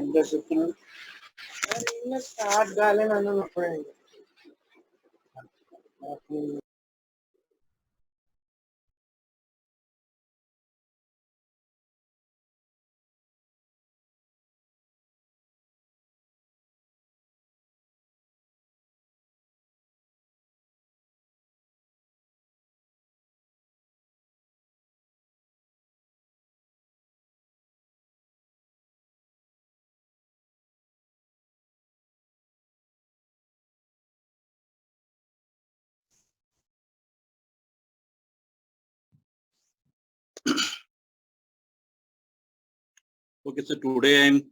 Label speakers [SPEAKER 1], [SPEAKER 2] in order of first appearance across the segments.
[SPEAKER 1] ఎంత చెప్తున్నాడు ఇంకా స్టార్ట్ కాలేదు అన్నప్పుడు
[SPEAKER 2] Okay, so today I'm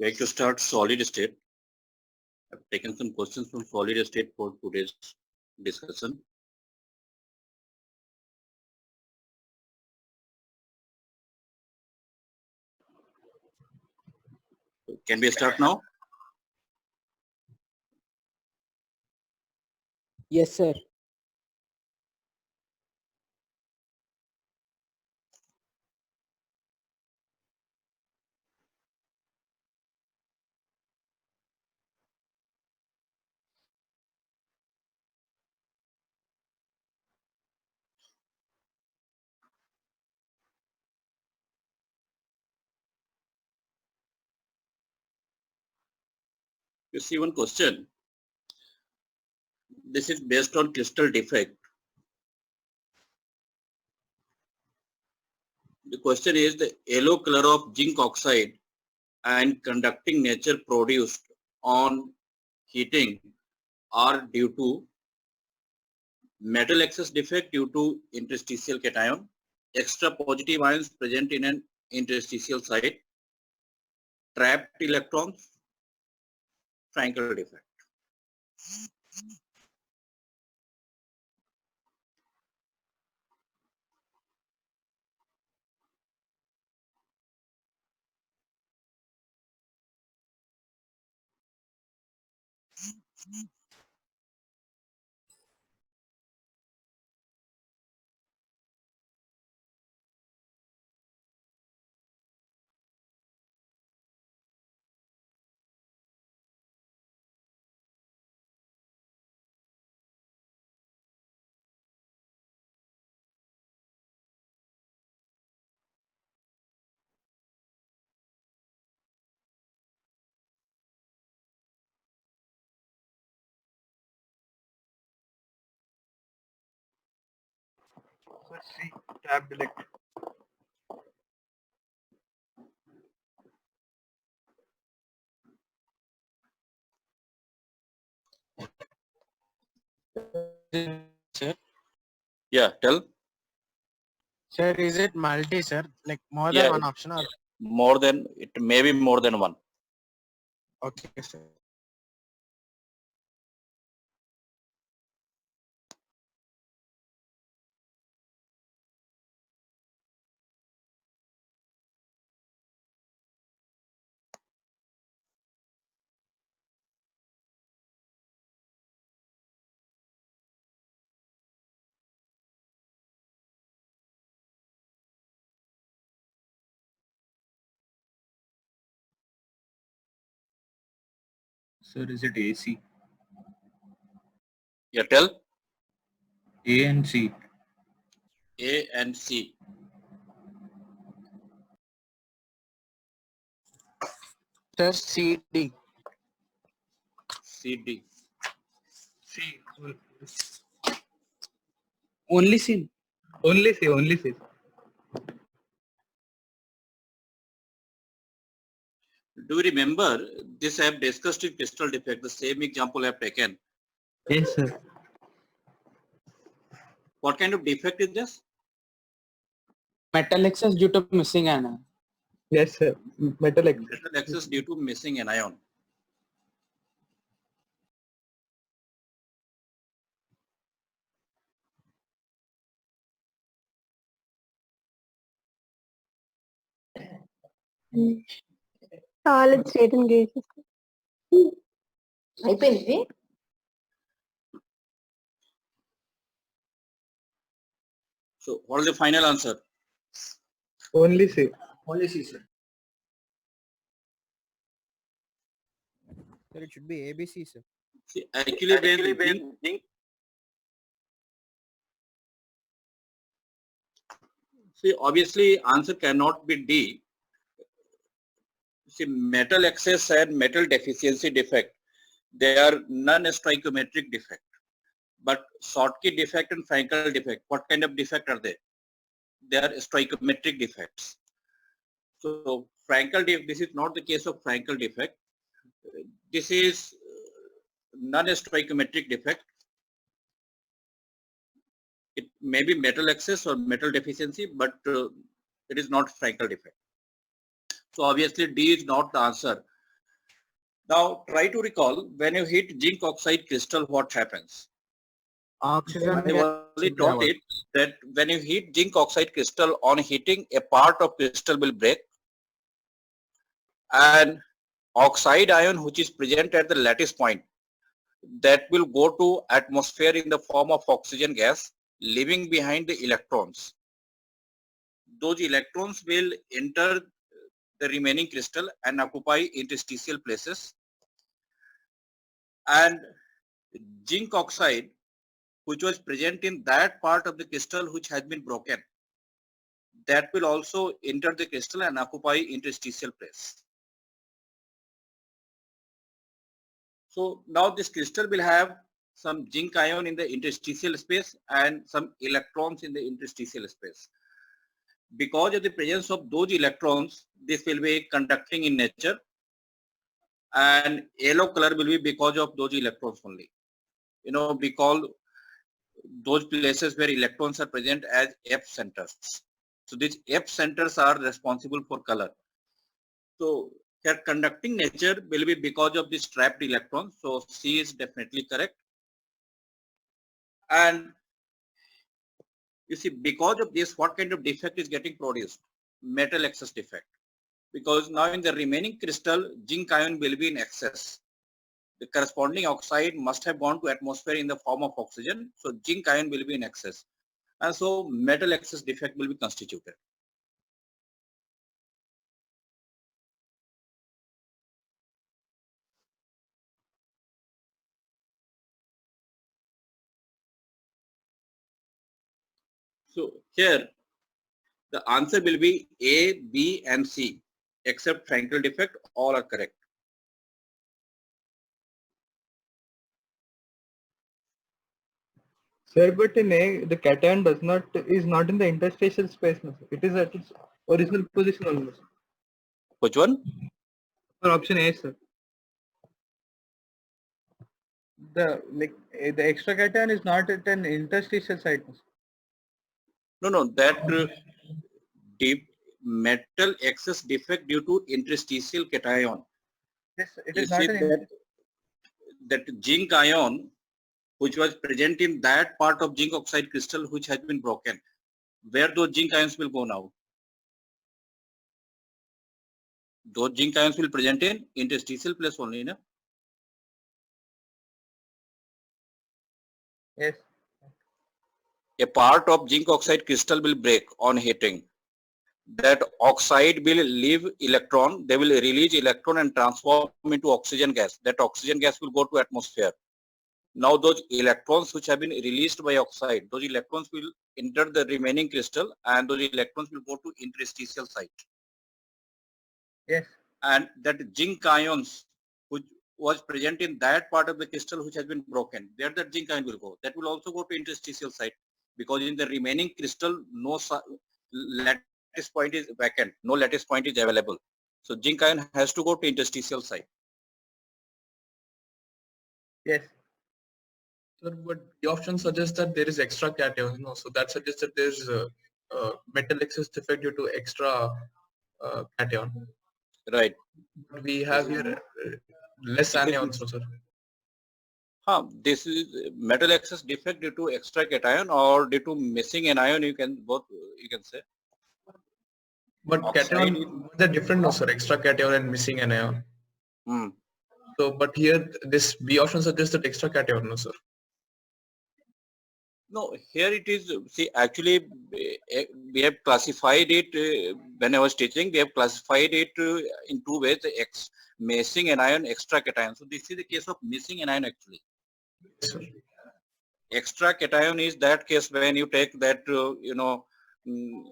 [SPEAKER 2] going to start solid state. I've taken some questions from solid state for today's discussion. Can we start now?
[SPEAKER 1] Yes, sir.
[SPEAKER 2] You see one question. This is based on crystal defect. The question is the yellow color of zinc oxide and conducting nature produced on heating are due to metal excess defect due to interstitial cation, extra positive ions present in an interstitial site, trapped electrons, Frankel defect.
[SPEAKER 3] Let's see, tab delete.
[SPEAKER 1] Sir,
[SPEAKER 2] Yeah, tell.
[SPEAKER 1] sir, is it multi, sir? Like more
[SPEAKER 2] Yeah.
[SPEAKER 1] than one option or?
[SPEAKER 2] More than, it may be more than one.
[SPEAKER 1] Okay, sir.
[SPEAKER 3] Sir, is it AC?
[SPEAKER 2] Yeah, tell.
[SPEAKER 3] A and C.
[SPEAKER 2] A and C.
[SPEAKER 1] Sir, CD.
[SPEAKER 2] CD.
[SPEAKER 3] C.
[SPEAKER 1] Only C.
[SPEAKER 3] Only C. Only C.
[SPEAKER 2] Do you remember this I have discussed in crystal defect, the same example I have taken.
[SPEAKER 3] Yes, sir.
[SPEAKER 2] What kind of defect is this?
[SPEAKER 1] Metal excess due to missing ion.
[SPEAKER 3] Yes, sir. Metal X.
[SPEAKER 2] Metal excess due to missing an ion.
[SPEAKER 4] Solid state and gases. అయిపోయింది.
[SPEAKER 2] So what is the final answer?
[SPEAKER 3] Only C.
[SPEAKER 1] Only C, sir.
[SPEAKER 5] Sir, it should be ABC, sir.
[SPEAKER 2] See, actually, when zinc, see, obviously, answer cannot be D. See, metal excess and metal deficiency defect, they are non-stoichiometric defect. But Schottky defect and Frankel defect, what kind of defect are they? They are stoichiometric defects. So Frankel defect, this is not the case of Frankel defect. This is non-stoichiometric defect. It may be metal excess or metal deficiency, but it is not Frankel defect. So obviously D is not the answer. Now try to recall, when you hit zinc oxide crystal, what happens?
[SPEAKER 5] Oxygen
[SPEAKER 2] I
[SPEAKER 5] gas
[SPEAKER 2] already
[SPEAKER 5] will be
[SPEAKER 2] taught
[SPEAKER 5] avoided.
[SPEAKER 2] it that when you heat zinc oxide crystal, on heating, a part of crystal will break, and oxide ion which is present at the lattice point, that will go to atmosphere in the form of oxygen gas, leaving behind the electrons. Those electrons will enter the remaining crystal and occupy interstitial places, and zinc oxide which was present in that part of the crystal which has been broken, that will also enter the crystal and occupy interstitial place. So now this crystal will have some zinc ion in the interstitial space and some electrons in the interstitial space. Because of the presence of those electrons, this will be conducting in nature, and yellow color will be because of those electrons only. You know, we call those places where electrons are present as F centers. So these F centers are responsible for color. So their conducting nature will be because of this trapped electrons. So C is definitely correct. And you see, because of this, what kind of defect is getting produced? Metal excess defect. Because now in the remaining crystal, zinc ion will be in excess. The corresponding oxide must have gone to atmosphere in the form of oxygen. So zinc ion will be in excess. And so metal excess defect will be constituted. So here the answer will be A, B and C, except Frankel defect, all are correct.
[SPEAKER 3] Sir, but in A, the cation is not in the interstitial space. No, sir. It is at its original position only. Sir.
[SPEAKER 2] Which one?
[SPEAKER 3] For option A, sir. The extra cation is not at an interstitial site. No, sir.
[SPEAKER 2] No, that deep metal excess defect due to interstitial cation.
[SPEAKER 3] Yes, it
[SPEAKER 2] You
[SPEAKER 3] is not
[SPEAKER 2] see
[SPEAKER 3] an
[SPEAKER 2] that zinc ion which was present in that part of zinc oxide crystal which has been broken. Where those zinc ions will go now? Those zinc ions will present in interstitial place only, no?
[SPEAKER 3] Yes.
[SPEAKER 2] A part of zinc oxide crystal will break on heating. That oxide will leave electron, they will release electron and transform into oxygen gas. That oxygen gas will go to atmosphere. Now those electrons which have been released by oxide, those electrons will enter the remaining crystal and those electrons will go to interstitial site.
[SPEAKER 3] Yes.
[SPEAKER 2] And that zinc ions which was present in that part of the crystal which has been broken, where that zinc ion will go, that will also go to interstitial site, because in the remaining crystal no lattice point is vacant, no lattice point is available. So zinc ion has to go to interstitial site.
[SPEAKER 3] Yes.
[SPEAKER 6] Sir, but the option suggests that there is extra cation, so that suggests that there is metal excess defect due to extra cation.
[SPEAKER 2] Right.
[SPEAKER 6] But we have here less anions, sir.
[SPEAKER 2] This is metal excess defect due to extra cation or due to missing an ion. You can say.
[SPEAKER 6] But cation, they're different, no, sir. Extra cation and missing an ion. So, but here this B option suggests that extra cation, no, sir.
[SPEAKER 2] No, here it is. See, actually, we have classified it when I was teaching. We have classified it in two ways: missing anion, extra cation. So this is the case of missing anion actually.
[SPEAKER 6] Yes, sir.
[SPEAKER 2] Extra cation is that case when you take that mm,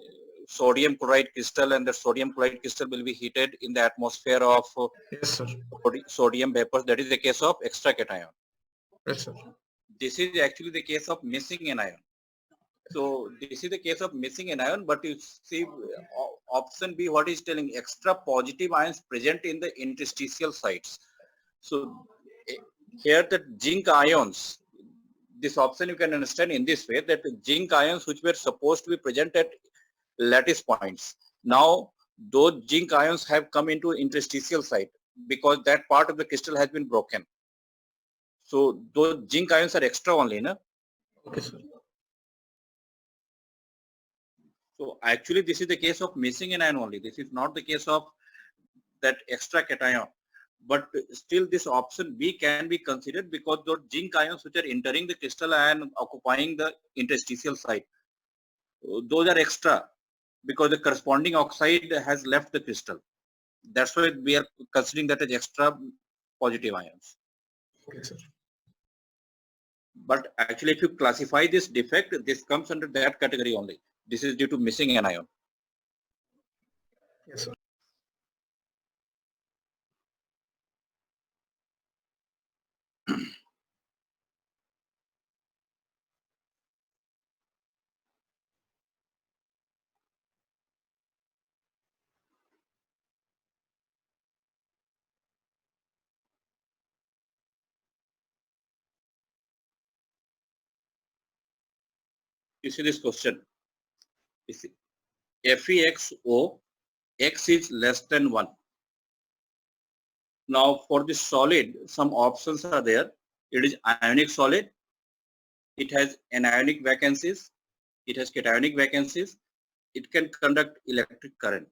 [SPEAKER 2] sodium chloride crystal, and the sodium chloride crystal will be heated in the atmosphere of
[SPEAKER 6] Yes, sir.
[SPEAKER 2] sodium vapors. That is the case of extra cation.
[SPEAKER 6] Yes, sir.
[SPEAKER 2] This is actually the case of missing anion. So this is the case of missing anion, but you see option B, what is telling extra positive ions present in the interstitial sites. So here the zinc ions, this option you can understand in this way, that zinc ions which were supposed to be present at lattice points, now those zinc ions have come into interstitial site because that part of the crystal has been broken. So those zinc ions are extra only, no?
[SPEAKER 6] Okay, sir.
[SPEAKER 2] So actually this is the case of missing anion only. This is not the case of that extra cation. But still this option B can be considered because those zinc ions which are entering the crystal and occupying the interstitial site, those are extra because the corresponding oxide has left the crystal. That's why we are considering that as extra positive ions.
[SPEAKER 6] Okay, sir.
[SPEAKER 2] But actually if you classify this defect, this comes under that category only. This is due to missing anion.
[SPEAKER 6] Yes, sir.
[SPEAKER 2] You see this question. You see, FeXO, X is less than 1. Now for the solid, some options are there. It is ionic solid. It has anionic vacancies. It has cationic vacancies. It can conduct electric current.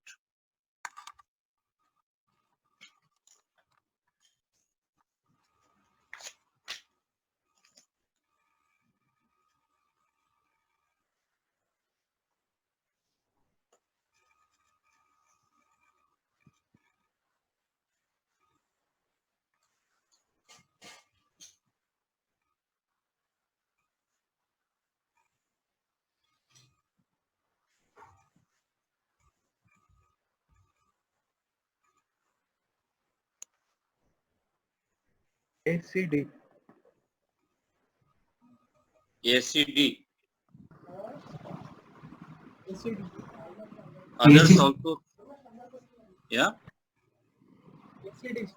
[SPEAKER 3] ACD.
[SPEAKER 2] ACD.
[SPEAKER 1] ACD.
[SPEAKER 2] Others also. Yeah.
[SPEAKER 1] ACD.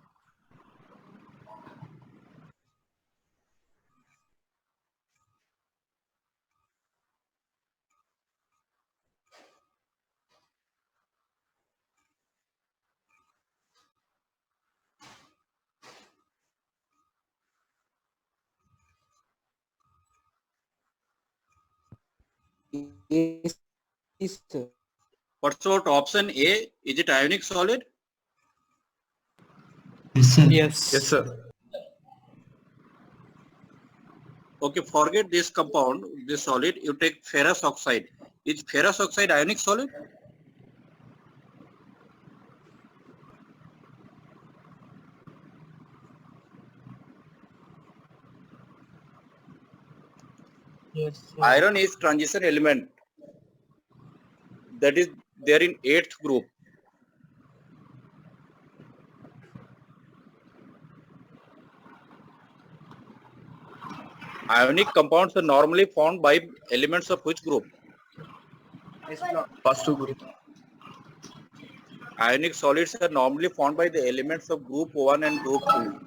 [SPEAKER 5] Yes, sir.
[SPEAKER 2] What's about option A? Is it ionic solid?
[SPEAKER 5] Yes.
[SPEAKER 6] Yes, sir.
[SPEAKER 2] Okay, forget this compound, this solid. You take ferrous oxide. Is ferrous oxide ionic solid?
[SPEAKER 5] Yes.
[SPEAKER 2] Iron is transition element. That is there in 8th group. Ionic compounds are normally formed by elements of which group?
[SPEAKER 6] First two group.
[SPEAKER 2] Ionic solids are normally formed by the elements of group 1 and group 2.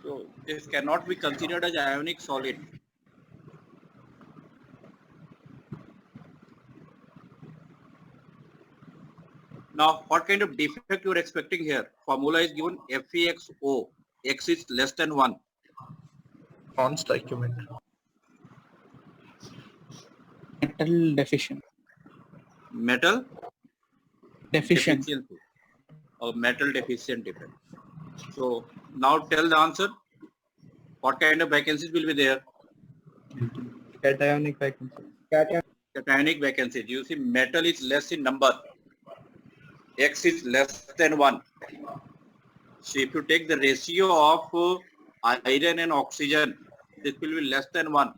[SPEAKER 2] So this cannot be considered as ionic solid. Now, what kind of defect you are expecting here? Formula is given FeXO. X is less than 1.
[SPEAKER 6] Non-stoichiometry.
[SPEAKER 5] Metal deficient.
[SPEAKER 2] Metal
[SPEAKER 5] Deficient.
[SPEAKER 2] deficiency or metal deficient defect. So now tell the answer. What kind of vacancies will be there?
[SPEAKER 3] Cationic vacancy.
[SPEAKER 2] Cationic vacancies. You see, metal is less in number. X is less than 1. So if you take the ratio of iron and oxygen, this will be less than 1.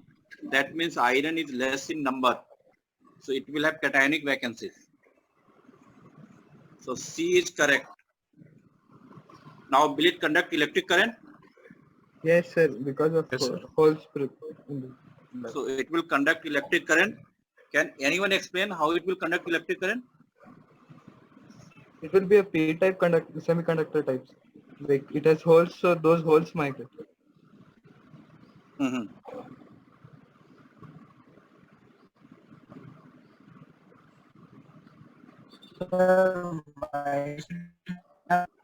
[SPEAKER 2] That means iron is less in number. So it will have cationic vacancies. So C is correct. Now will it conduct electric current?
[SPEAKER 3] Yes, sir. Because of
[SPEAKER 6] Yes, sir.
[SPEAKER 3] holes.
[SPEAKER 2] So it will conduct electric current. Can anyone explain how it will conduct electric current?
[SPEAKER 3] It will be a P-type semiconductor types. Like it has holes, so those holes migrate.
[SPEAKER 2] Mhm.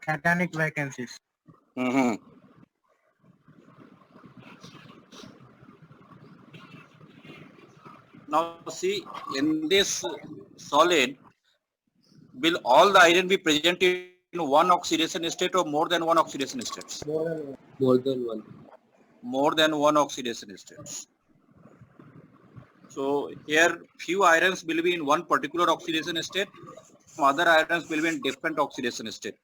[SPEAKER 5] Cationic vacancies.
[SPEAKER 2] Mhm. Now see, in this solid, will all the iron be present in one oxidation state or more than one oxidation states?
[SPEAKER 1] More than one.
[SPEAKER 2] More than one oxidation states. So here few irons will be in one particular oxidation state, some other irons will be in different oxidation state.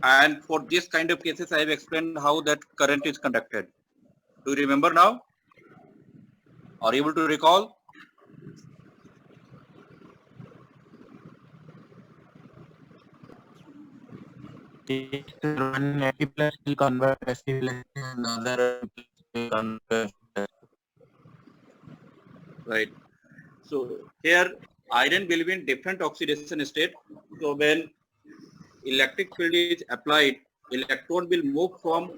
[SPEAKER 2] And for this kind of cases, I have explained how that current is conducted. Do you remember now? Are you able to recall?
[SPEAKER 5] One Fe plus will convert Fe plus and other will convert.
[SPEAKER 2] Right. So here iron will be in different oxidation state. So when electric field is applied, electron will move from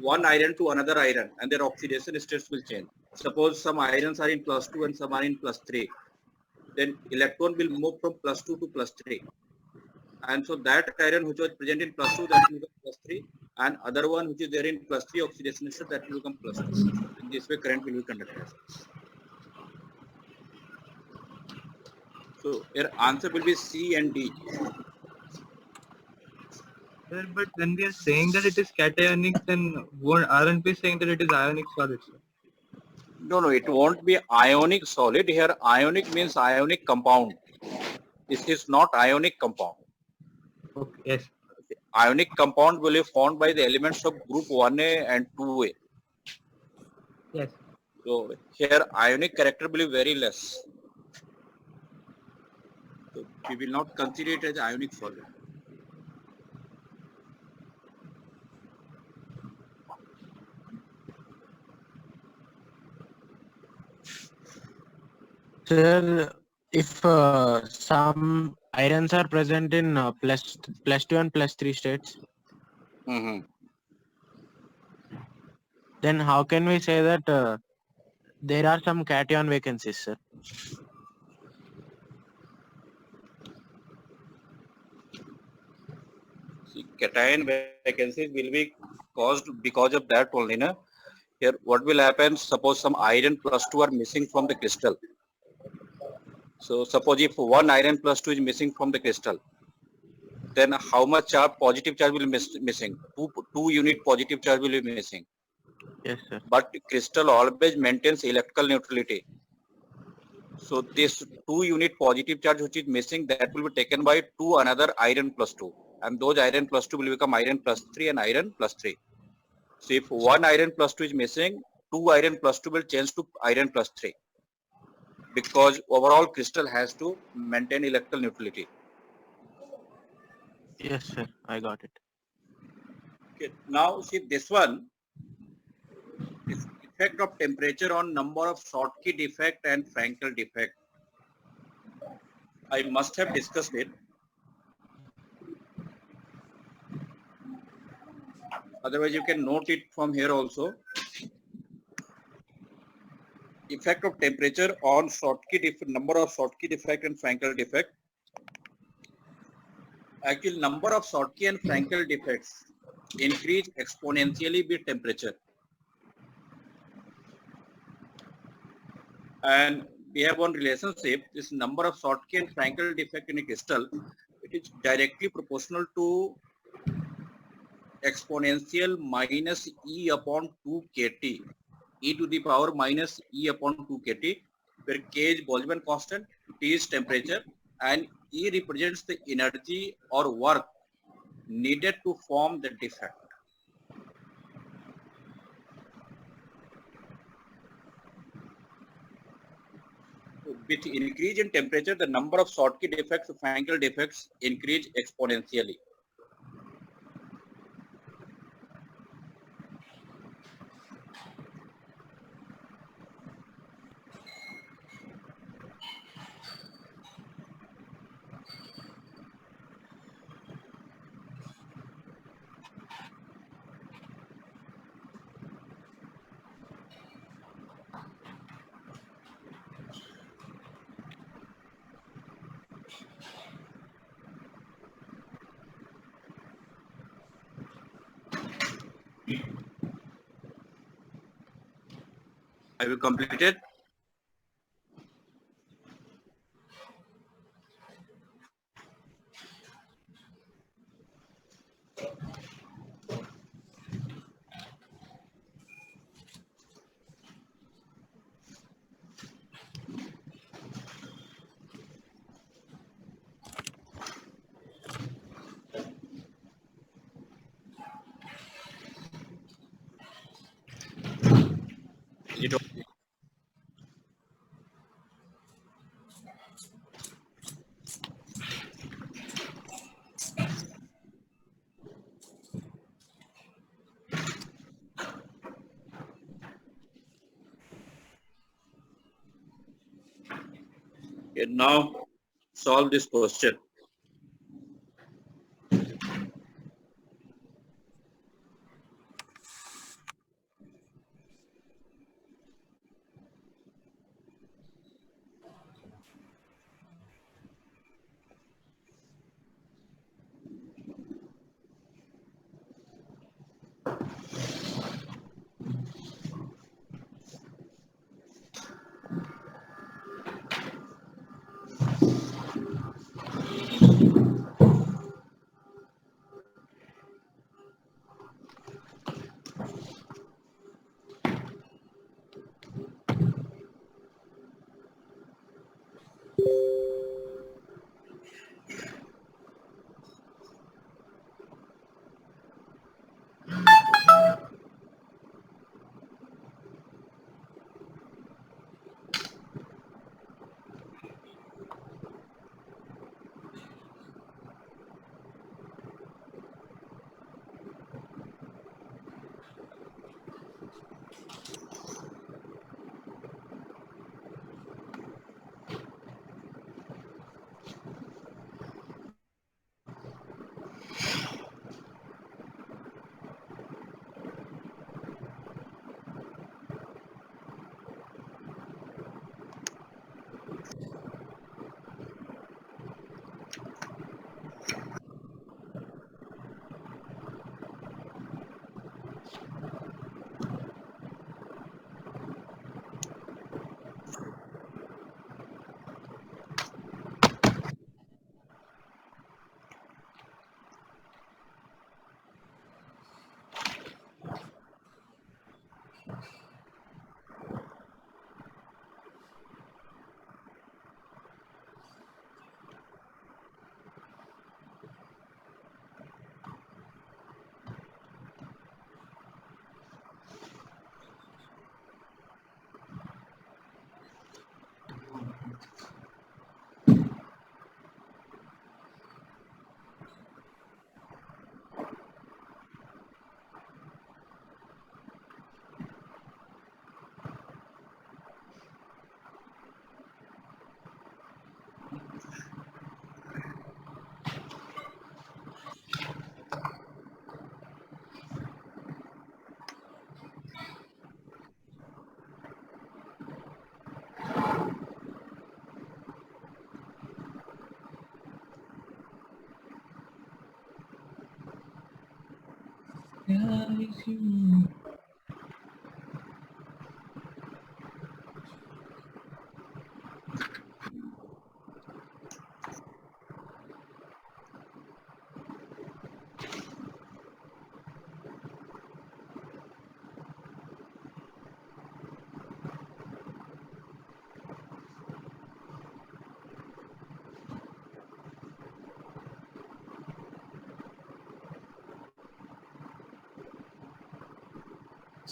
[SPEAKER 2] one iron to another iron and their oxidation states will change. Suppose some irons are in +2 and some are in +3. Then electron will move from +2 to +3. And so that iron which was present in +2 that will become +3 and other one which is there in +3 oxidation state that will become +2. In this way current will be conducted. So your answer will be C and D.
[SPEAKER 3] Sir, but when we are saying that it is cationic, then aren't we saying that it is ionic solid? Sir?
[SPEAKER 2] No, it won't be ionic solid. Here ionic means ionic compound. This is not ionic compound.
[SPEAKER 3] Okay. Yes.
[SPEAKER 2] Ionic compound will be formed by the elements of group 1A and 2A.
[SPEAKER 3] Yes.
[SPEAKER 2] So here ionic character will be very less. So we will not consider it as ionic solid.
[SPEAKER 7] Sir, if some irons are present in plus 2 and +3 states, then how can we say that there are some cation vacancies, sir?
[SPEAKER 2] See, cation vacancies will be caused because of that only. Na? Here what will happen, suppose some iron +2 are missing from the crystal. So suppose if one iron +2 is missing from the crystal, then how much positive charge will be missing? Two unit positive charge will be missing.
[SPEAKER 7] Yes, sir.
[SPEAKER 2] But crystal always maintains electrical neutrality. So this 2 unit positive charge which is missing, that will be taken by two another iron +2. And those iron +2 will become iron +3 and iron +3. So if one iron +2 is missing, two iron +2 will change to iron +3. Because overall crystal has to maintain electrical neutrality.
[SPEAKER 7] Yes, sir. I got it.
[SPEAKER 2] Okay. Now see this one, is effect of temperature on number of Schottky defect and Frankel defect. I must have discussed it. Otherwise you can note it from here also. Effect of temperature on number of Schottky defect and Frankel defect. Actually, number of Schottky and Frankel defects increase exponentially with temperature. And we have one relationship. This number of Schottky and Frankel defect in a crystal, it is directly proportional to exponential minus e upon 2 kt, e to the power minus e upon 2 kt, where k is Boltzmann constant, T is temperature, and E represents the energy or work needed to form the defect. With increase in temperature, the number of Schottky defects, Frankel defects increase exponentially. Have you completed? Is it okay? Okay, now solve this question.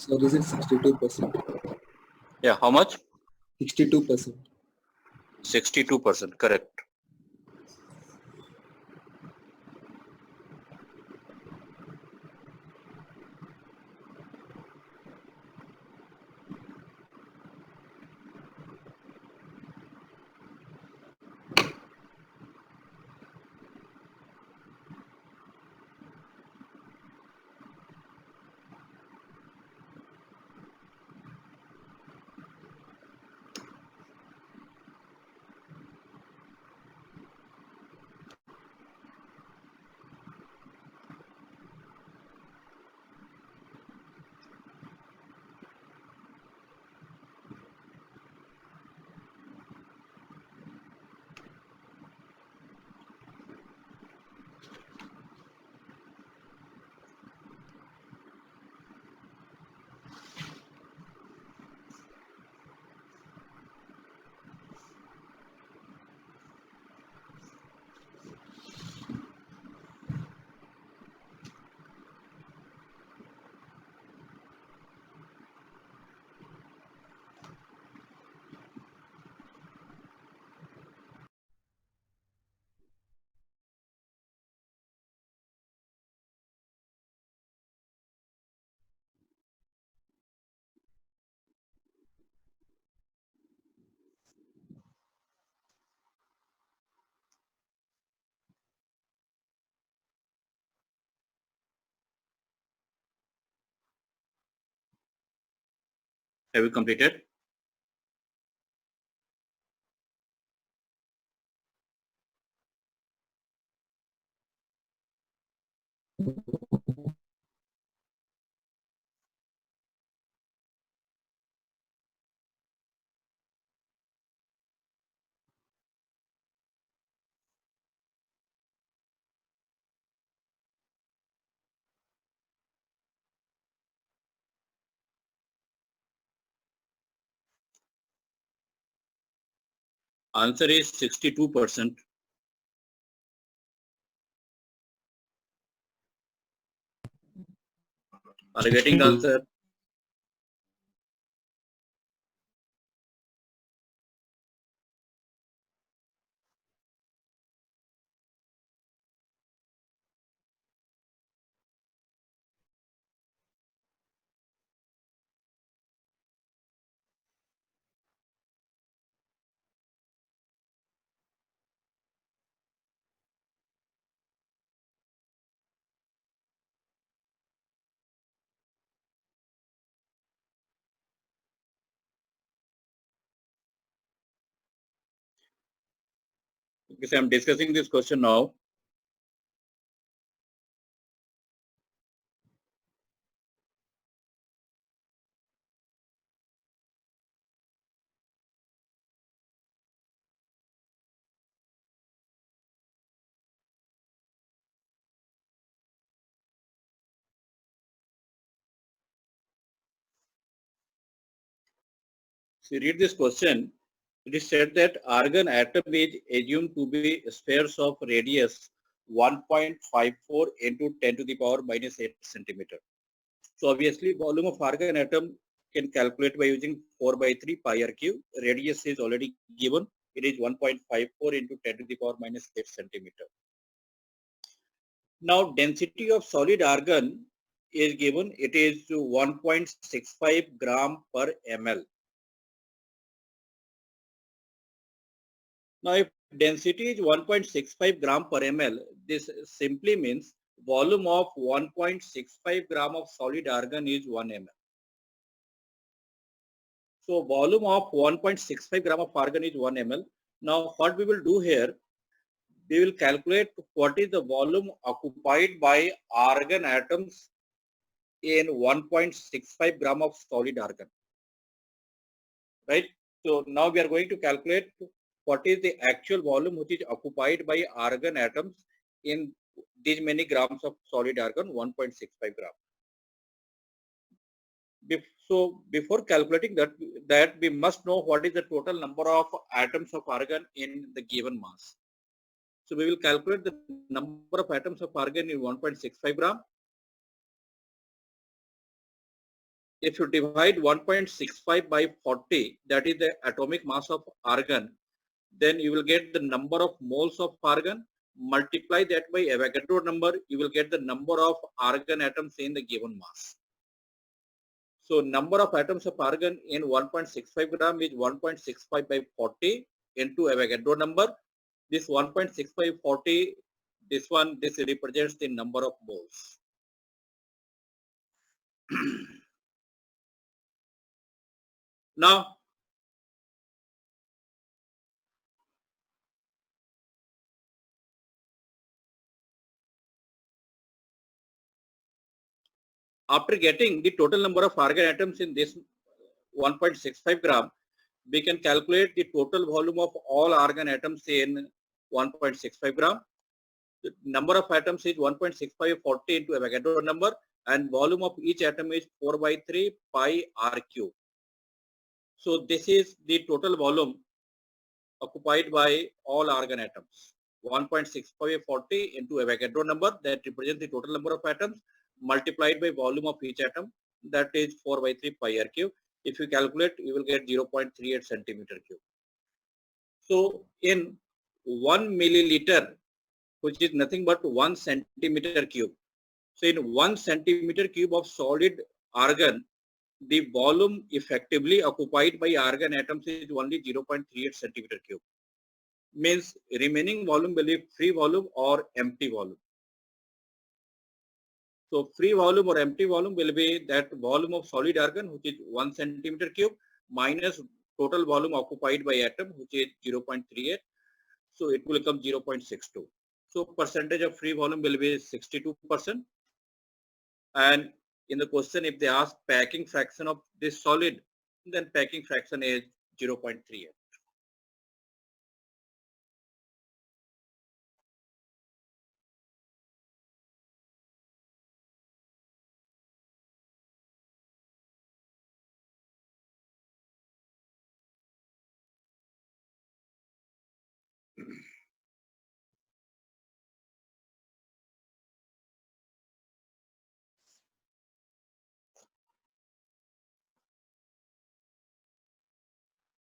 [SPEAKER 8] So this is 62%.
[SPEAKER 2] Yeah, how much?
[SPEAKER 8] 62%.
[SPEAKER 2] 62%, correct. Have you completed? Answer is 62%. Are you getting the answer? Okay, so I'm discussing this question now. So read this question. It is said that argon atom is assumed to be spheres of radius 1.54 into 10 to the power minus 8 centimeter. So obviously volume of argon atom can calculate by using 4 by 3 pi r cube. Radius is already given. It is 1.54 into 10 to the power minus 8 centimeter. Now density of solid argon is given. It is 1.65 gram per ml. Now, if density is 1.65 gram per ml, this simply means volume of 1.65 gram of solid argon is 1 ml. So, volume of 1.65 gram of argon is 1 ml. Now, what we will do here, we will calculate what is the volume occupied by argon atoms in 1.65 gram of solid argon. Right? So, now we are going to calculate what is the actual volume which is occupied by argon atoms in these many grams of solid argon, 1.65 gram. So before calculating that we must know what is the total number of atoms of argon in the given mass. So we will calculate the number of atoms of argon in 1.65 gram. if you divide 1.65 by 40, that is the atomic mass of argon, then you will get the number of moles of argon. Multiply that by Avogadro number, you will get the number of argon atoms in the given mass. So number of atoms of argon in 1.65 gram is 1.65 by 40 into Avogadro number. This 1.65 40, this represents the number of moles. Now, after getting the total number of argon atoms in this 1.65 gram, we can calculate the total volume of all argon atoms in 1.65 gram. The number of atoms is 1.65 40 into Avogadro number, and volume of each atom is 4 by 3 pi r cube. So this is the total volume occupied by all argon atoms. 1.65 40 into Avogadro number, that represents the total number of atoms, multiplied by volume of each atom, that is 4 by 3 pi r cube. If you calculate, you will get 0.38 centimeter cube. So in 1 milliliter, which is nothing but 1 centimeter cube. So in 1 centimeter cube of solid argon, the volume effectively occupied by argon atoms is only 0.38 centimeter cube. Means remaining volume will be free volume or empty volume. So free volume or empty volume will be that volume of solid argon, which is 1 centimeter cube, minus total volume occupied by atom, which is 0.38. So it will become 0.62. So percentage of free volume will be 62%. And in the question, if they ask packing fraction of this solid, then packing fraction is 0.38.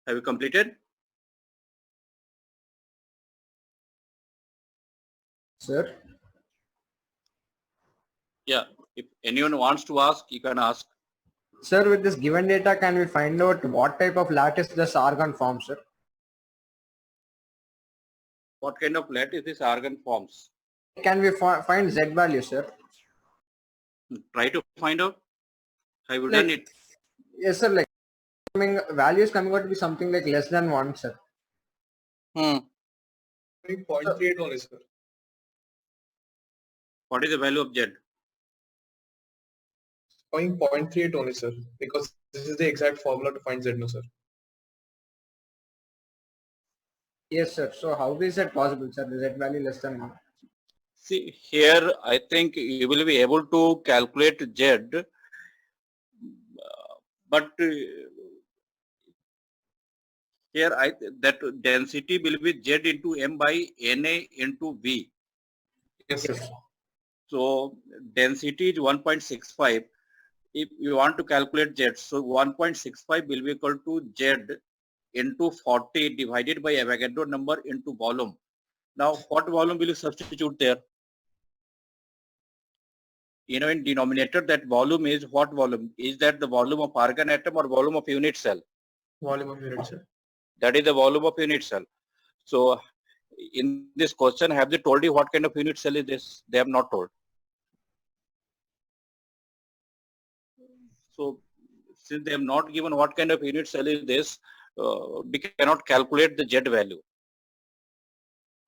[SPEAKER 2] Have you completed?
[SPEAKER 9] Sir,
[SPEAKER 2] Yeah. If anyone wants to ask, you can ask.
[SPEAKER 9] sir, with this given data, can we find out what type of lattice this argon forms, sir?
[SPEAKER 2] What kind of lattice this argon forms?
[SPEAKER 9] Can we find Z value, sir?
[SPEAKER 2] Try to find out. Have you
[SPEAKER 9] Like-
[SPEAKER 2] done it?
[SPEAKER 9] Yes, sir. Like value is coming out to be something like less than 1, sir.
[SPEAKER 6] 0.38 only, sir.
[SPEAKER 2] What is the value of Z?
[SPEAKER 6] Showing 0.38 only, sir, because this is the exact formula to find Z, no, sir.
[SPEAKER 9] Yes, sir. So how is that possible, sir? The Z value less than 1.
[SPEAKER 2] See, here I think you will be able to calculate Z, but here that density will be Z into M by Na into V.
[SPEAKER 6] Yes, sir.
[SPEAKER 2] So density is 1.65. If you want to calculate Z, so 1.65 will be equal to Z into 40 divided by Avogadro number into volume. Now, what volume will you substitute there? You know, in denominator, that volume is what volume? Is that the volume of argon atom or volume of unit cell?
[SPEAKER 6] Volume of unit, sir.
[SPEAKER 2] That is the volume of unit cell. So in this question, have they told you what kind of unit cell is this? They have not told. So since they have not given what kind of unit cell is this, we cannot calculate the Z value.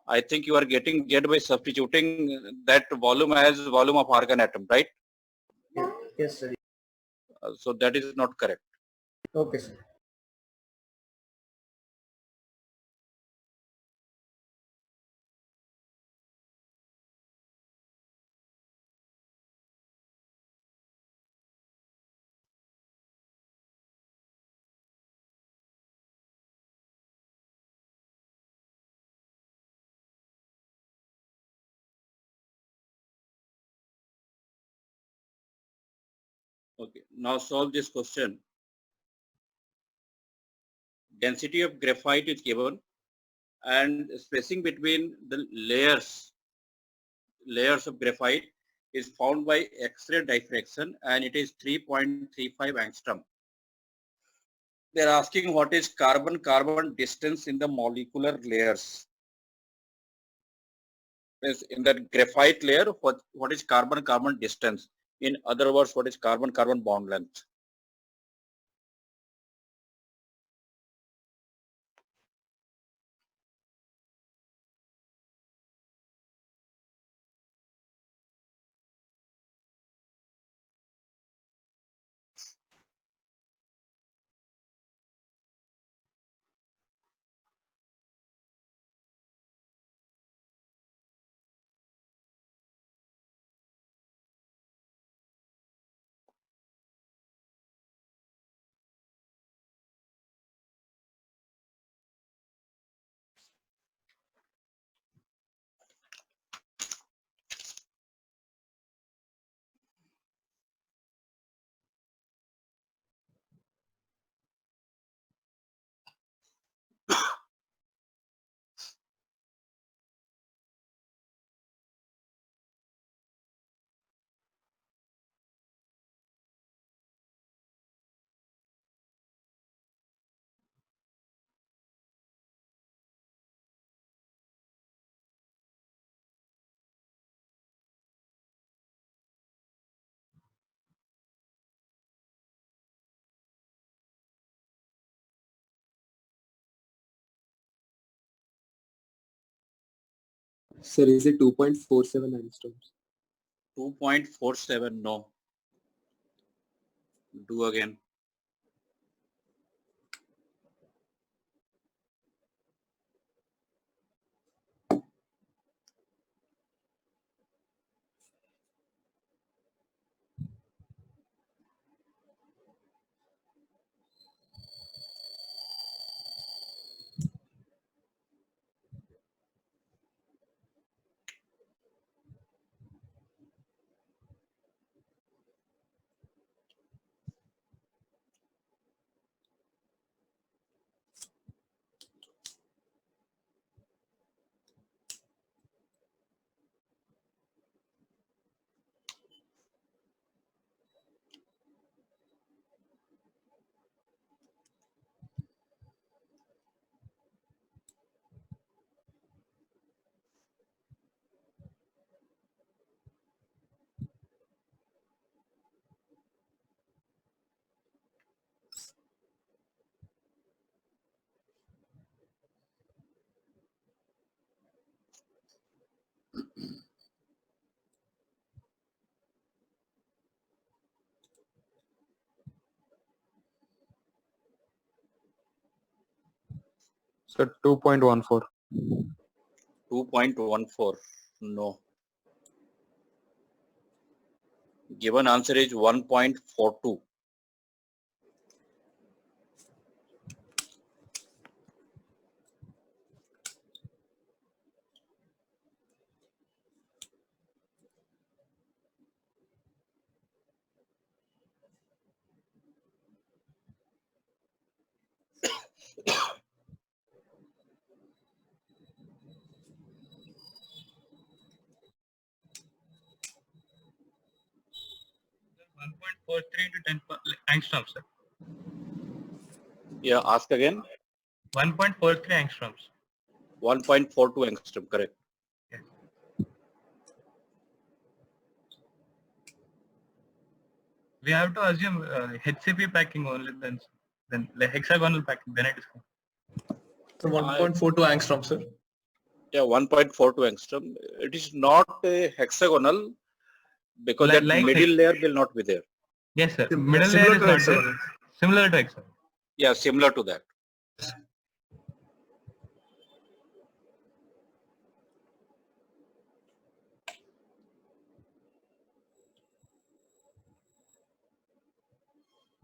[SPEAKER 2] I think you are getting Z by substituting that volume as volume of argon atom, right?
[SPEAKER 9] Yes, sir.
[SPEAKER 2] So that is not correct.
[SPEAKER 9] Okay, sir.
[SPEAKER 2] Okay, now solve this question. Density of graphite is given and spacing between the layers of graphite is found by X-ray diffraction and it is 3.35 angstrom. They are asking what is carbon-carbon distance in the molecular layers. In the graphite layer, what is carbon-carbon distance? In other words, what is carbon-carbon bond length?
[SPEAKER 8] Sir, is it 2.47 angstroms?
[SPEAKER 2] 2.47, no. Do again.
[SPEAKER 3] So 2.14.
[SPEAKER 2] 2.14, no. Given answer is 1.42.
[SPEAKER 3] Into 10 angstroms, sir.
[SPEAKER 2] Yeah, ask again.
[SPEAKER 3] 1.43 angstroms.
[SPEAKER 2] 1.42 angstrom, correct.
[SPEAKER 3] Yes. We have to assume HCP packing only, then the hexagonal packing, then it is.
[SPEAKER 6] So 1.42 angstrom, sir.
[SPEAKER 2] Yeah, 1.42 angstrom. It is not a hexagonal because that middle layer will not be there.
[SPEAKER 3] Yes, sir. Middle layer is not there. Similar to hexagon.
[SPEAKER 2] Yeah, similar to that.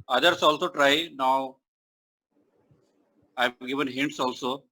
[SPEAKER 2] Others also try. Now, I've given hints also.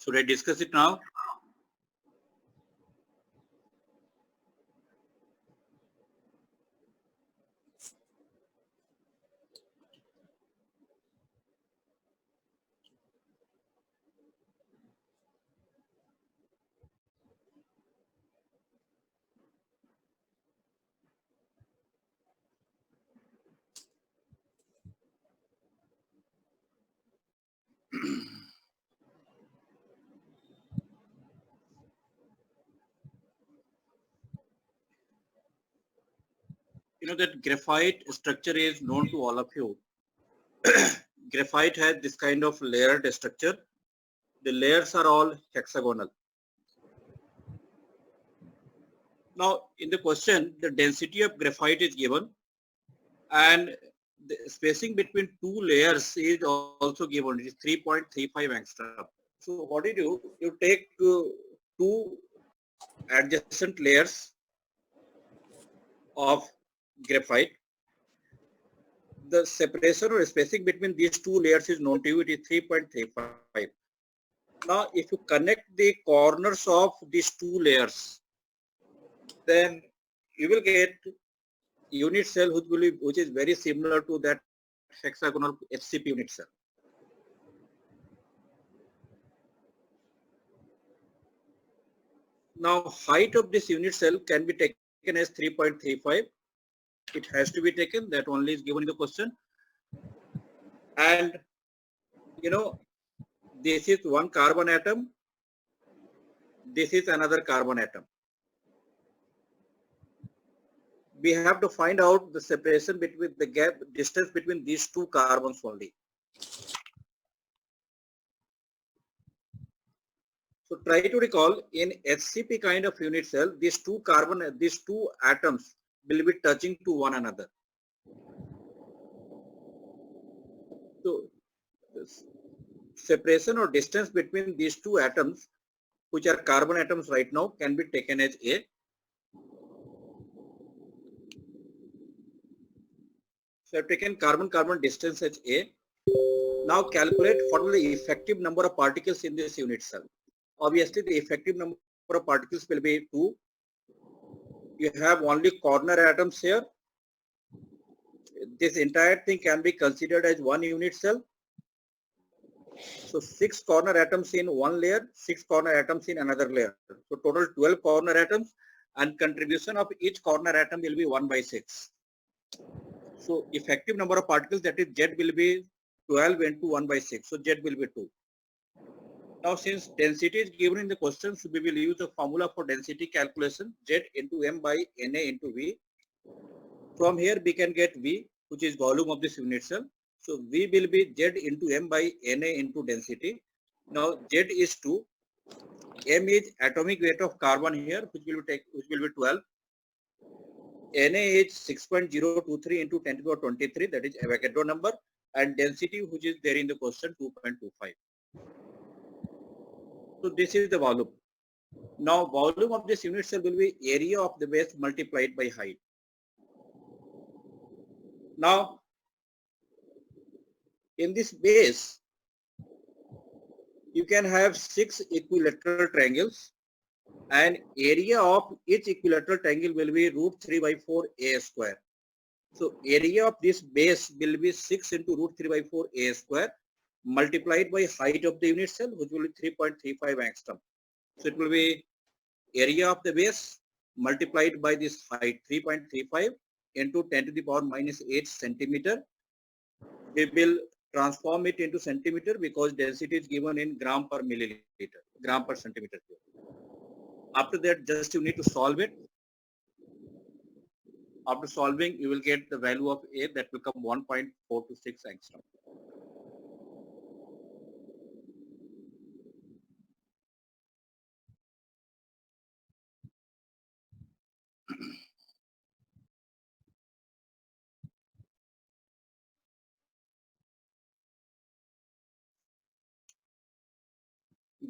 [SPEAKER 2] Should I discuss it now? You know that graphite structure is known to all of you. Graphite has this kind of layered structure. The layers are all hexagonal. Now, in the question, the density of graphite is given and the spacing between two layers is also given. It is 3.35 angstrom. So what do? You take two adjacent layers of graphite. The separation or spacing between these two layers is known to you. It is 3.35. Now, if you connect the corners of these two layers, then you will get unit cell which is very similar to that hexagonal HCP unit cell. Now, height of this unit cell can be taken as 3.35. It has to be taken. That only is given in the question. And you know, this is one carbon atom. This is another carbon atom. We have to find out the separation between the gap distance between these two carbons only. So try to recall in HCP kind of unit cell, these two atoms will be touching to one another. So this separation or distance between these two atoms, which are carbon atoms right now, can be taken as A. So I've taken carbon-carbon distance as A. Now calculate what will the effective number of particles in this unit cell. Obviously, the effective number of particles will be 2. You have only corner atoms here. This entire thing can be considered as one unit cell. So 6 corner atoms in one layer, 6 corner atoms in another layer. So total 12 corner atoms, and contribution of each corner atom will be 1/6. So effective number of particles, that is Z, will be 12 into 1/6. So Z will be 2. Now, since density is given in the question, so we will use the formula for density calculation, Z into M by Na into V. From here, we can get V, which is volume of this unit cell. So V will be Z into M by Na into density. Now Z is 2. M is atomic weight of carbon here, which will be 12. Na is 6.023 into 10 to the power 23, that is Avogadro number, and density, which is there in the question, 2.25. So this is the volume. Now volume of this unit cell will be area of the base multiplied by height. Now in this base, you can have 6 equilateral triangles, and area of each equilateral triangle will be √3/4 A square. So area of this base will be 6 into √3/4 A square multiplied by height of the unit cell, which will be 3.35 angstrom. So it will be area of the base multiplied by this height, 3.35 into 10 to the power minus 8 centimeter. We will transform it into centimeter because density is given in gram per milliliter, gram per centimeter cube. After that, just you need to solve it. After solving, you will get the value of A, that will come 1.426 angstrom.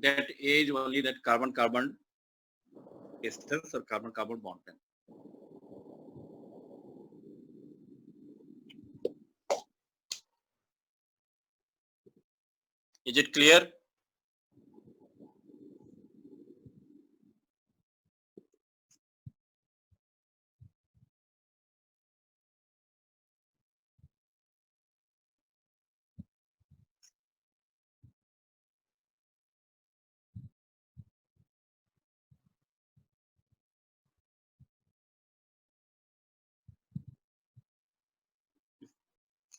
[SPEAKER 2] That A is only that carbon-carbon distance or carbon-carbon bond length. Is it clear?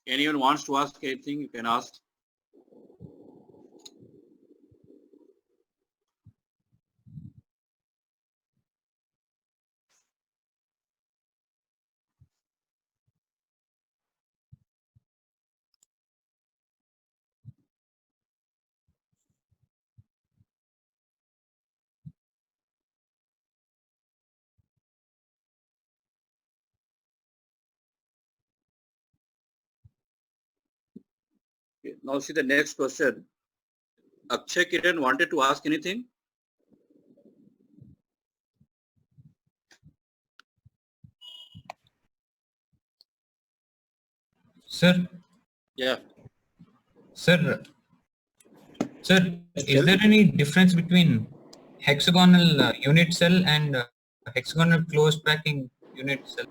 [SPEAKER 2] Anyone wants to ask anything, you can ask. Okay, now see the next question. Akshay Kiran wanted to ask anything?
[SPEAKER 10] Sir,
[SPEAKER 2] Yeah.
[SPEAKER 10] sir, sir,
[SPEAKER 2] Tell
[SPEAKER 10] is there
[SPEAKER 2] me.
[SPEAKER 10] any difference between hexagonal unit cell and hexagonal closed packing unit cell?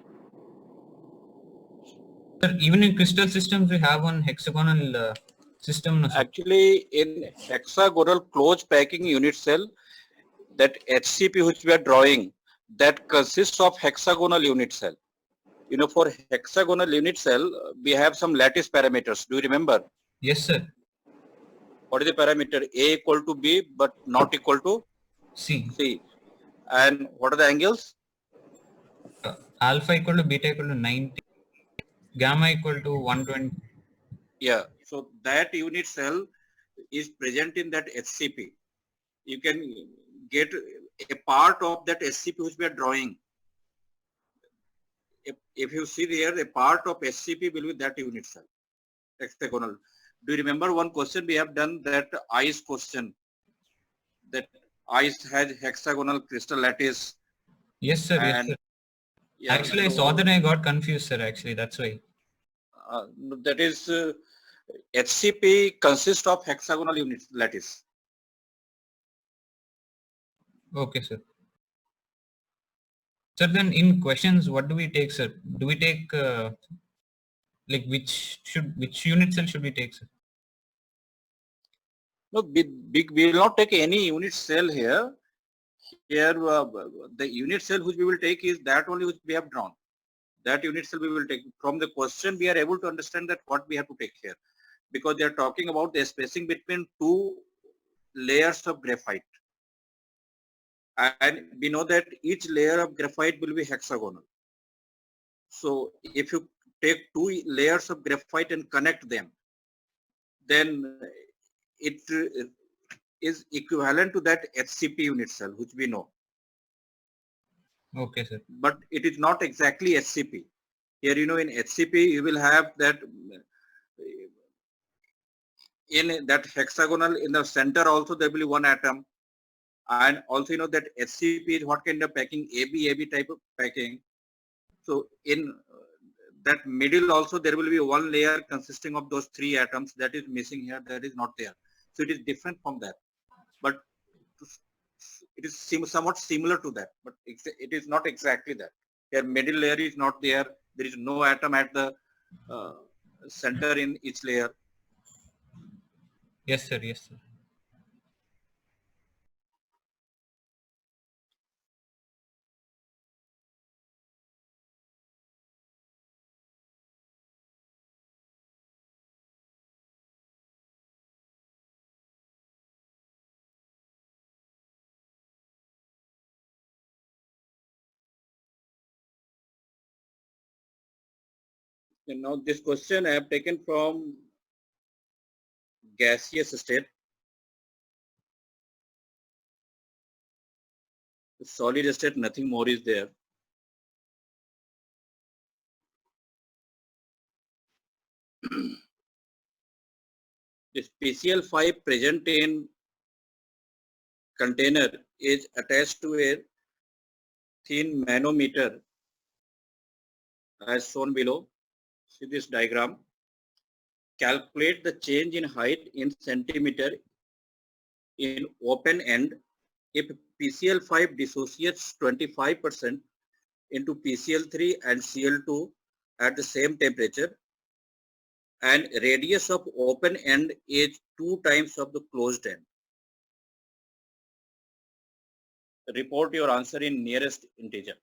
[SPEAKER 10] Sir, even in crystal systems, we have one hexagonal system. No, sir.
[SPEAKER 2] Actually, in hexagonal closed packing unit cell, that HCP which we are drawing, that consists of hexagonal unit cell. You know, for hexagonal unit cell, we have some lattice parameters. Do you remember?
[SPEAKER 10] Yes, sir.
[SPEAKER 2] What is the parameter? A equal to B, but not equal to
[SPEAKER 10] C.
[SPEAKER 2] C. And what are the angles?
[SPEAKER 10] Alpha equal to beta equal to 90. Gamma equal to 120.
[SPEAKER 2] Yeah. So that unit cell is present in that HCP. You can get a part of that SCP which we are drawing. If you see there, a part of SCP will be that unit cell, hexagonal. Do you remember one question we have done, that ice question? That ice has hexagonal crystal lattice.
[SPEAKER 10] Yes, sir. Yes, sir.
[SPEAKER 2] Yeah,
[SPEAKER 10] Actually, I saw that and I got confused, sir. Actually, that's why.
[SPEAKER 2] That is HCP consists of hexagonal unit lattice.
[SPEAKER 10] Okay, sir. Sir, then in questions, what do we take, sir? Do we take like which unit cell should we take, sir?
[SPEAKER 2] No, we will not take any unit cell here. Here, the unit cell which we will take is that only which we have drawn. That unit cell we will take. From the question, we are able to understand that what we have to take here, because they are talking about the spacing between two layers of graphite. And we know that each layer of graphite will be hexagonal. So if you take two layers of graphite and connect them, then it is equivalent to that HCP unit cell, which we know.
[SPEAKER 10] Okay, sir.
[SPEAKER 2] But it is not exactly HCP. Here, you know, in HCP, you will have that in that hexagonal, in the center also there will be one atom. And also, you know, that HCP is what kind of packing? AB type of packing. So in that middle also there will be one layer consisting of those three atoms that is missing here, that is not there. So it is different from that. But it is somewhat similar to that, but it is not exactly that. Here middle layer is not there. There is no atom at the center in each layer.
[SPEAKER 10] Yes, sir. Yes, sir.
[SPEAKER 2] And now this question I have taken from gaseous state. The solid state, nothing more is there. This PCl5 present in container is attached to a thin manometer as shown below. See this diagram. Calculate the change in height in centimeter in open end if PCl5 dissociates 25% into PCl3 and Cl2 at the same temperature, and radius of open end is 2 times of the closed end. Report your answer in nearest integer.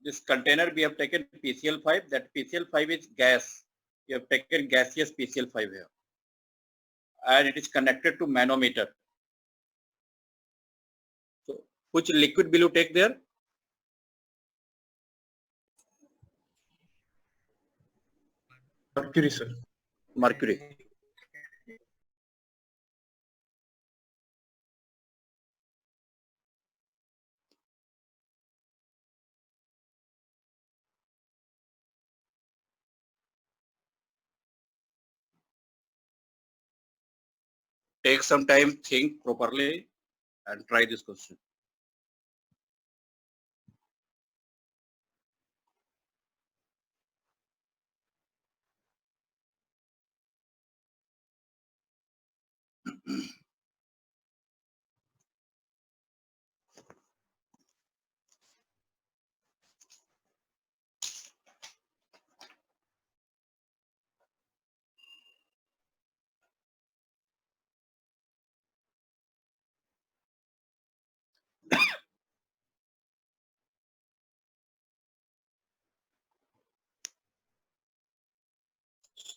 [SPEAKER 2] this container we have taken PCl5, that PCl5 is gas. You have taken gaseous PCl5 here. And it is connected to manometer. So which liquid will you take there?
[SPEAKER 6] Mercury, sir.
[SPEAKER 2] Mercury. Take some time, think properly, and try this question.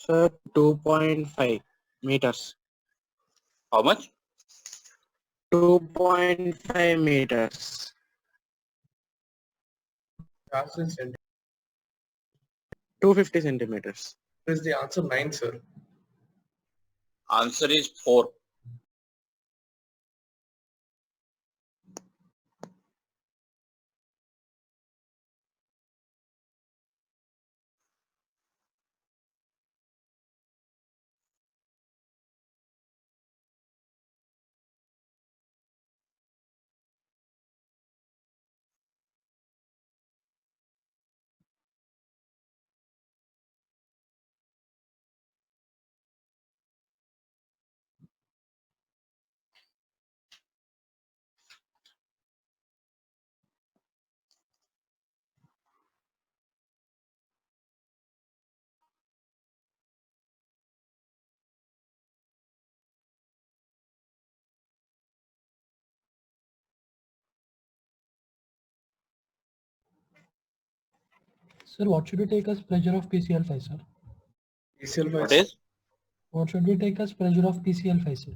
[SPEAKER 7] Sir, 2.5 meters.
[SPEAKER 2] How much?
[SPEAKER 7] 2.5 meters.
[SPEAKER 6] Answer is
[SPEAKER 7] 250 centimeters.
[SPEAKER 6] Is the answer 9, sir?
[SPEAKER 2] Answer is 4.
[SPEAKER 11] Sir, what should we take as pressure of PCl5, sir?
[SPEAKER 6] PCl5.
[SPEAKER 2] What is?
[SPEAKER 11] What should we take as pressure of PCl5, sir?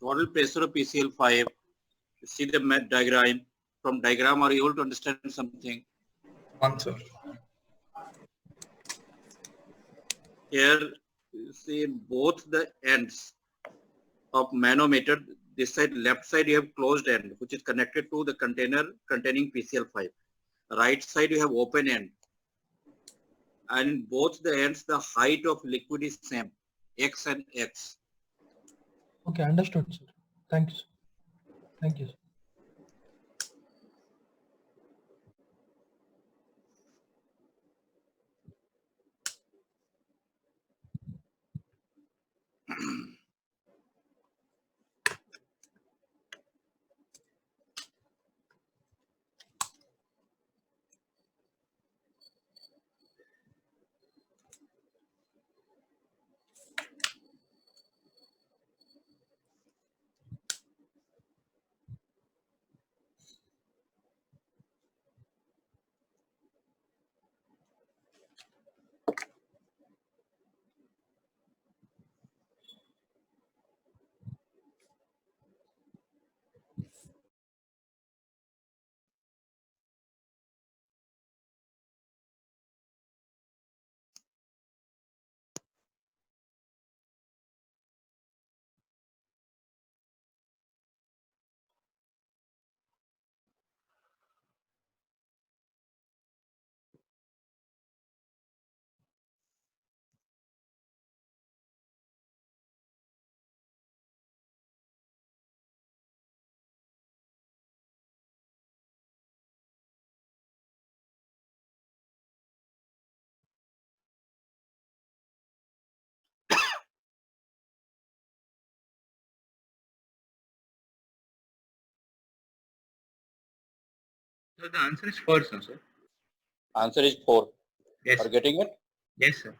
[SPEAKER 2] Total pressure of PCl5. See the diagram. From diagram, are you able to understand something?
[SPEAKER 6] 1, sir.
[SPEAKER 2] Here, you see both the ends of manometer. This side, left side, you have closed end, which is connected to the container containing PCl5. Right side, you have open end. And in both the ends, the height of liquid is same, X and X.
[SPEAKER 11] Okay, understood, sir. Thank you, sir. Thank you, sir.
[SPEAKER 10] So the answer is 4, sir.
[SPEAKER 2] Answer is 4.
[SPEAKER 10] Yes.
[SPEAKER 2] Are you getting it?
[SPEAKER 10] Yes, sir.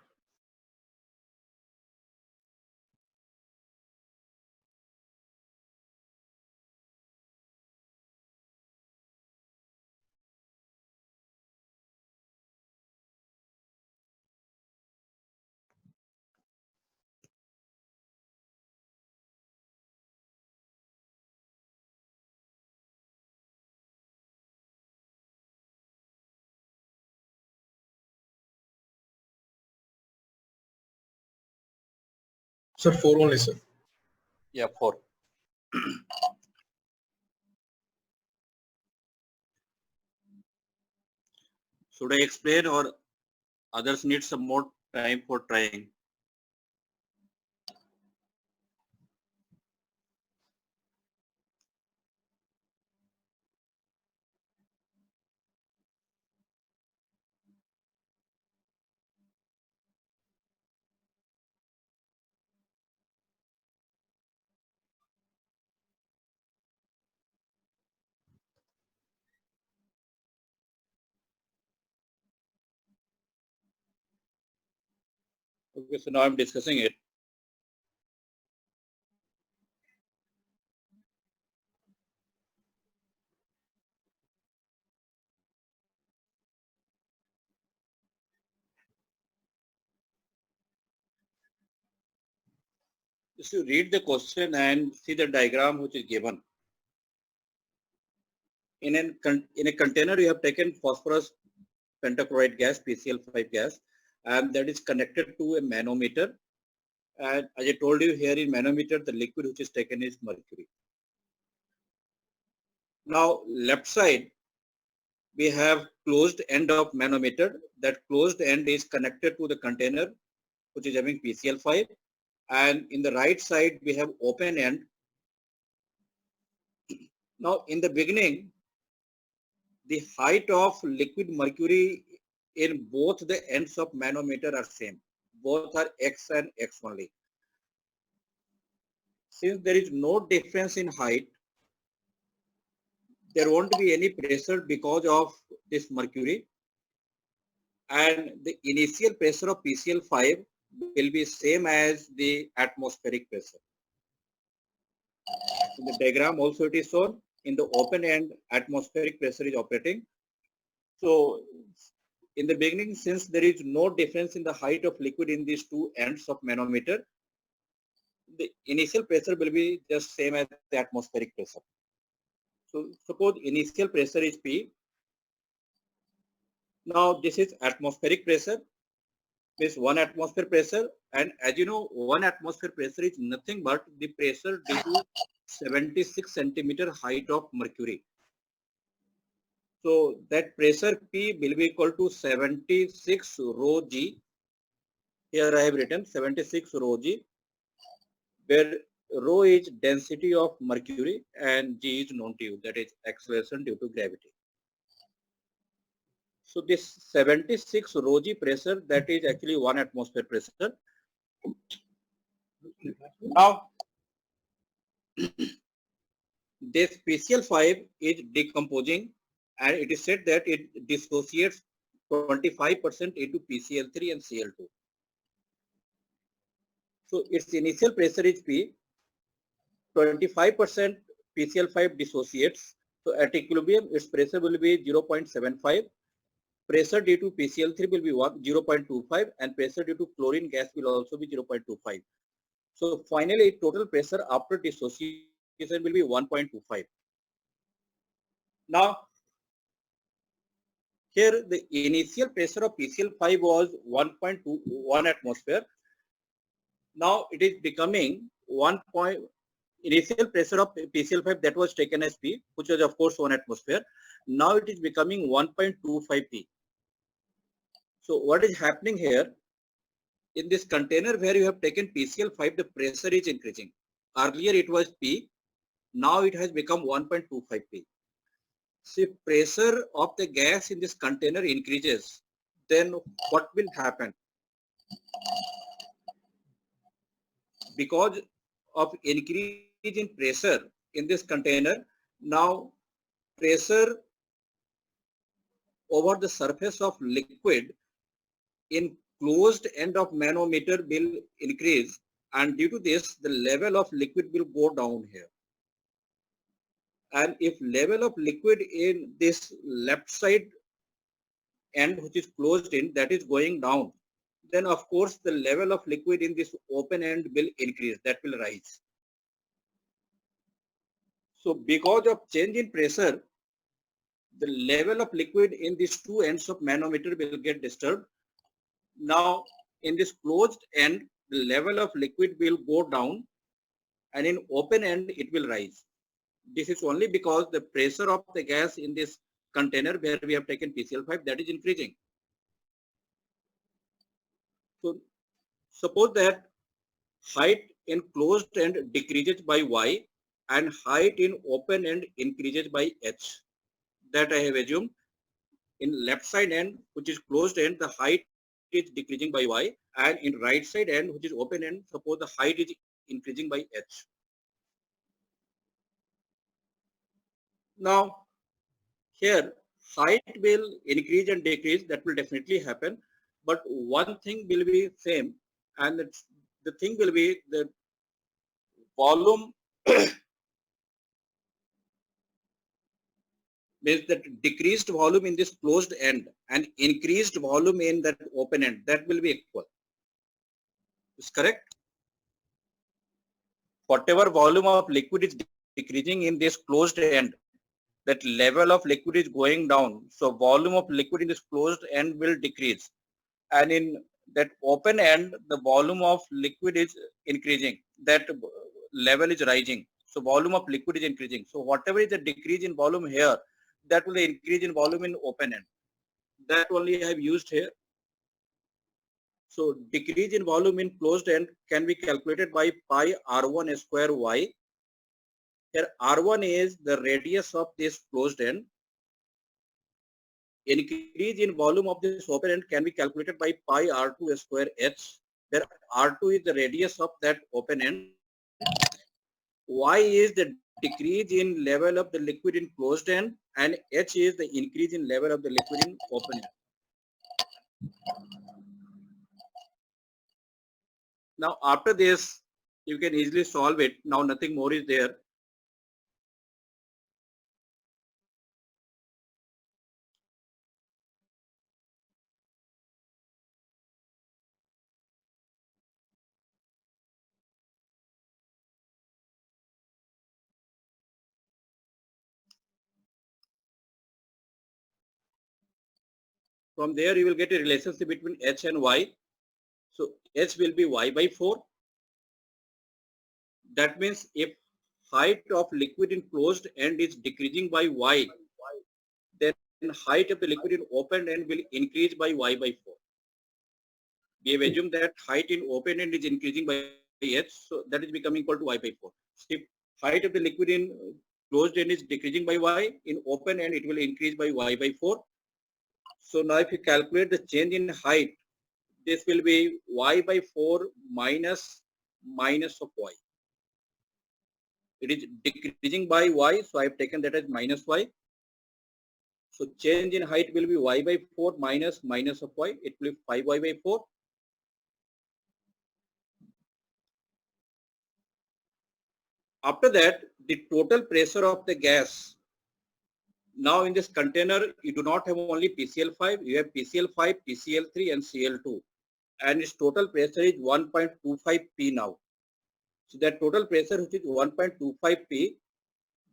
[SPEAKER 6] Sir, 4 only, sir.
[SPEAKER 2] Yeah, 4. Should I explain or others need some more time for trying? Okay, so now I'm discussing it. Just you read the question and see the diagram which is given. In a container, you have taken phosphorus pentachloride gas, PCl5 gas, and that is connected to a manometer. And as I told you here in manometer, the liquid which is taken is mercury. Now, left side, we have closed end of manometer. That closed end is connected to the container, which is having PCl5. And in the right side, we have open end. Now, in the beginning, the height of liquid mercury in both the ends of manometer are same. Both are X and X only. Since there is no difference in height, there won't be any pressure because of this mercury. And the initial pressure of PCl5 will be same as the atmospheric pressure. In the diagram also it is shown. In the open end, atmospheric pressure is operating. So in the beginning, since there is no difference in the height of liquid in these two ends of manometer, the initial pressure will be just same as the atmospheric pressure. So suppose initial pressure is P. Now this is atmospheric pressure. This 1 atmosphere pressure, and as you know, 1 atmosphere pressure is nothing but the pressure due to 76 centimeter height of mercury. So that pressure P will be equal to 76 rho G. Here I have written 76 rho G, where rho is density of mercury and G is known to you, that is acceleration due to gravity. So this 76 rho G pressure, that is actually 1 atmosphere pressure. Now, this PCl5 is decomposing, and it is said that it dissociates 25% into PCl3 and Cl2. So its initial pressure is P, 25% PCl5 dissociates. So at equilibrium, its pressure will be 0.75. Pressure due to PCl3 will be 0.25, and pressure due to chlorine gas will also be 0.25. So finally, total pressure after dissociation will be 1.25. Now, here the initial pressure of PCl5 was 1.21 atmosphere. Now it is becoming initial pressure of PCl5 that was taken as P, which was of course 1 atmosphere. Now it is becoming 1.25 P. So what is happening here? In this container where you have taken PCl5, the pressure is increasing. Earlier it was P, now it has become 1.25 P. So if pressure of the gas in this container increases, then what will happen? Because of increase in pressure in this container, now pressure over the surface of liquid in closed end of manometer will increase, and due to this the level of liquid will go down here. And if level of liquid in this left side end, which is closed in, that is going down, then of course the level of liquid in this open end will increase, that will rise. So because of change in pressure, the level of liquid in these two ends of manometer will get disturbed. Now in this closed end, the level of liquid will go down, and in open end it will rise. This is only because the pressure of the gas in this container where we have taken PCl5, that is increasing. So suppose that height in closed end decreases by y and height in open end increases by h. That I have assumed. In left side end, which is closed end, the height is decreasing by y, and in right side end, which is open end, suppose the height is increasing by h. Now here height will increase and decrease, that will definitely happen, but one thing will be same, and the thing will be the volume means that decreased volume in this closed end and increased volume in that open end, that will be equal. Is correct? Whatever volume of liquid is decreasing in this closed end, that level of liquid is going down. So volume of liquid in this closed end will decrease. And in that open end, the volume of liquid is increasing. That level is rising. So volume of liquid is increasing. So whatever is the decrease in volume here, that will increase in volume in open end. That only I have used here. So decrease in volume in closed end can be calculated by pi r1 square y. Here r1 is the radius of this closed end. Increase in volume of this open end can be calculated by pi r2 square h, where r2 is the radius of that open end. Y is the decrease in level of the liquid in closed end, and h is the increase in level of the liquid in open end. Now after this, you can easily solve it. Now nothing more is there. From there you will get a relationship between h and y. So h will be y by 4. That means if height of liquid in closed end is decreasing by y, then height of the liquid in open end will increase by y by 4. We have assumed that height in open end is increasing by h, so that is becoming equal to y by 4. So if height of the liquid in closed end is decreasing by y, in open end it will increase by y by 4. So now if you calculate the change in height, this will be y by 4 minus of y. It is decreasing by y, so I have taken that as minus y. So change in height will be y by 4 minus of y. It will be 5y by 4. After that, the total pressure of the gas. Now in this container, you do not have only PCl5, you have PCl5, PCl3 and Cl2. And its total pressure is 1.25 P now. So that total pressure, which is 1.25 P,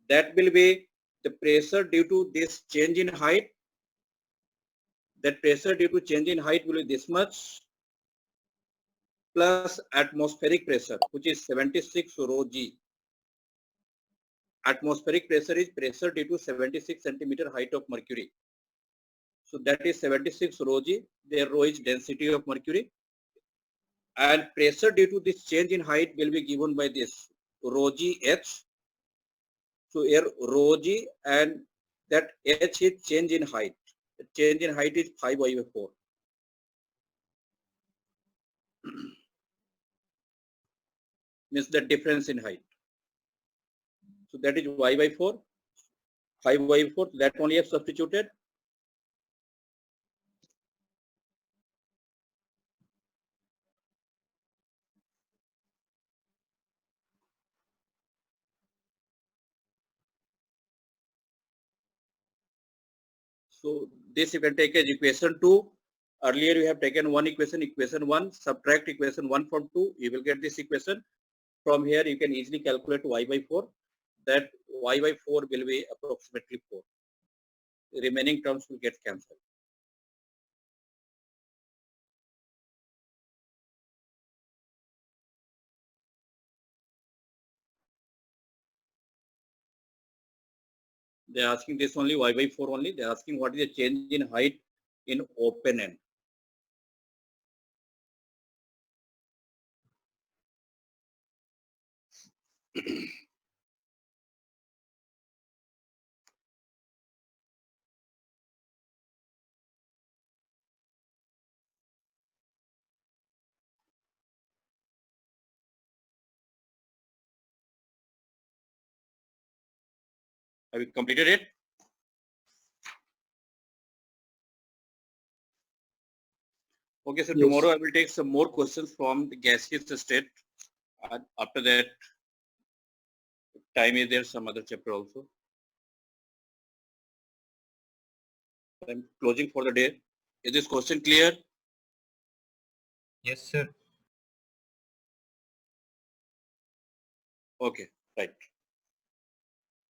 [SPEAKER 2] that will be the pressure due to this change in height. That pressure due to change in height will be this much plus atmospheric pressure, which is 76 rho g. Atmospheric pressure is pressure due to 76 centimeter height of mercury. So that is 76 rho g. There rho is density of mercury. And pressure due to this change in height will be given by this rho g h. So here rho g and that h is change in height. The change in height is 5 y by 4. Means the difference in height. So that is y by 4, 5 y by 4, that only have substituted. So this you can take as equation 2. Earlier you have taken one equation, equation 1, subtract equation 1 from 2, you will get this equation. From here you can easily calculate y by 4. That y by 4 will be approximately 4. The remaining terms will get cancelled. They are asking this only y by 4 only. They are asking what is the change in height in open end. Have you completed it? Okay, so
[SPEAKER 8] Yes.
[SPEAKER 2] tomorrow I will take some more questions from the gaseous state. And after that, time is there, some other chapter also. I'm closing for the day. Is this question clear?
[SPEAKER 10] Yes, sir.
[SPEAKER 2] Okay, right.